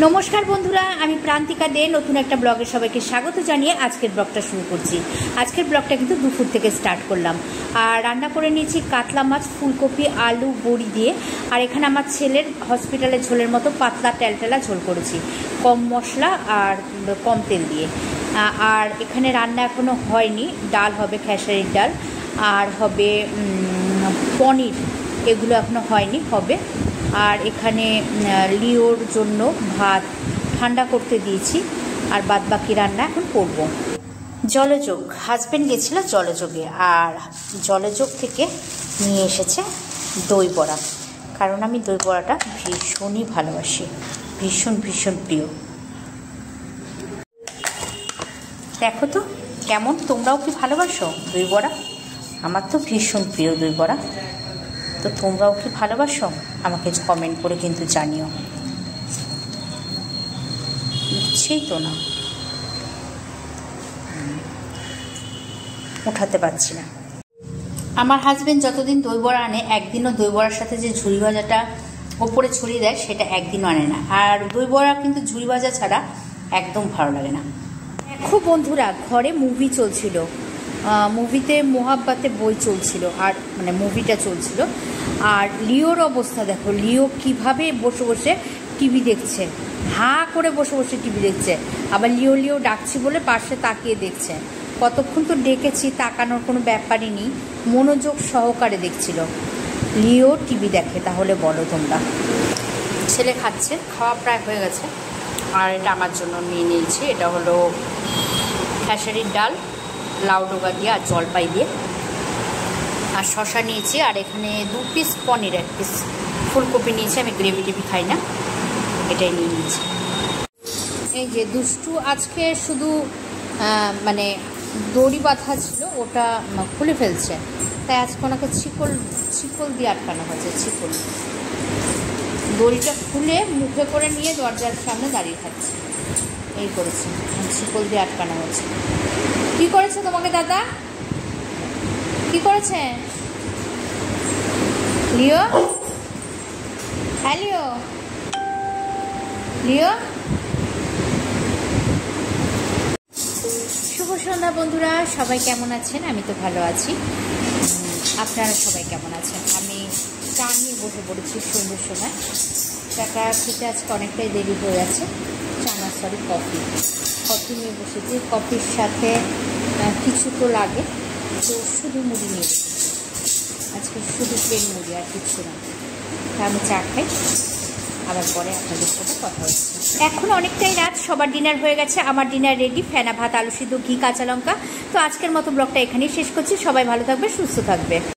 नमस्कार बंधुरा आमी प्रांतिका दे नतून एक ब्लगे सबाइके स्वागत जानिए आजकेर ब्लगटा शुरू करছি। आजकेर ब्लगटा किन्तु दुपुर থেকে स्टार्ट करलाम और रान्ना करे निয়েছি कातला माछ फुलकपि आलू बड़ी दिए और एखाने आमार छेलेर हस्पिटाले झोलेर मतो पातला टेलटेला झोल करेছি कम मशला और कम तेल दिए। और एखाने रान्ना एखोनो हयनि डाल होबे खेसारिर डाल और होबे पनिर एगुलो एखोनो हयनि होबे। और एखाने लिओर जोन्नो भात ठंडा करते दिएछि और बाद बाकी रान्ना एखन करब। जलযোগ हाजबैंड गेछिलो जलযোগে और जलযোগ থেকে নিয়ে এসেছে দই বড়া, কারণ আমি দই বড়াটা ভীষণই ভালোবাসি, ভীষণ ভীষণ প্রিয়। দেখো তো কেমন, তোমরাও কি ভালোবাসো দই বড়া? আমার তো ভীষণ প্রিয় দই বড়া। তো তোমরাও কি ভালোবাসো আমাকে কমেন্ট করে কিন্তু জানিও। বুঝছেই তো না, উঠাতে পারছি না। আমার হাজবেন্ড যতদিন দই বড়া আনে একদিনও দই বড়ার সাথে যে ঝুড়ি ভাজাটা ওপরে ছড়িয়ে দেয় সেটা একদিনও আনে না। আর দই বড়া কিন্তু ঝুড়ি ভাজা ছাড়া একদম ভালো লাগে না। দেখো বন্ধুরা, ঘরে মুভি চলছিল, মুভিতে মোহাব্বতে বই চলছিল আর মানে মুভিটা চলছিল। আর লিওর অবস্থা দেখো, লিও কিভাবে বসে বসে টিভি দেখছে, হাঁ করে বসে বসে টিভি দেখছে। আবার লিও লিও ডাকছি বলে পাশে তাকিয়ে দেখছে। কতক্ষণ তো ডেকেছি, তাকানোর কোনো ব্যাপারই নেই, মনোযোগ সহকারে দেখছিল। লিও টিভি দেখে, তাহলে বলো তোমরা। ছেলে খাচ্ছে, খাওয়া প্রায় হয়ে গেছে। আর এটা আমার জন্য নিয়ে নিয়েছি, এটা হলো খেসারির ডাল লাউ ডোগা দিয়ে আর জলপাই দিয়ে, আর শশা নিয়েছি। আর এখানে 2 পিস পনির, 1 পিস ফুলকপি নিয়েছি। আমি গ্রেভি টেভি খাই না, এটাই নিয়ে নিয়েছি। এই যে দুষ্টু আজকে শুধু মানে দড়ি বাঁধা ছিল, ওটা খুলে ফেলছে, তাই আজকে ওনাকে ছিকল দিয়ে আটকানো হয়েছে। ছিকল দড়িটা খুলে মুখে করে নিয়ে দরজার সামনে দাঁড়িয়ে থাকছে, এই করেছে, ছিকল দিয়ে আটকানো হয়েছে। কি করেছে তোমাকে দাদা? কি করেছে লিও? হ্যাঁ লিও, লিও। শুভ সন্ধ্যা বন্ধুরা, সবাই কেমন আছেন? আমি তো ভালো আছি, আপনারা সবাই কেমন আছেন? আমি চা নিয়ে বসে পড়েছি সন্ধ্যের সময়। চাটা খেতে আজকে অনেকটাই দেরি হয়ে আছে। চা না, সরি, কফি নিয়ে বসেছি। কফির সাথে কিছু তো লাগে, তো শুধু মুড়ি নিয়ে বসেছি আজকে, শুধু প্লেন মুড়ি আর কিছু না। তা আমি চা খাই, আবার পরে আপনাদের সাথে কথা হচ্ছে। এখন অনেকটাই রাত, সবার ডিনার হয়ে গেছে, আমার ডিনার রেডি। ফেনা ভাত, আলু সিদ্ধ, ঘি, কাঁচা লঙ্কা। তো আজকের মতো ব্লগটা এখানেই শেষ করছি। সবাই ভালো থাকবে, সুস্থ থাকবে।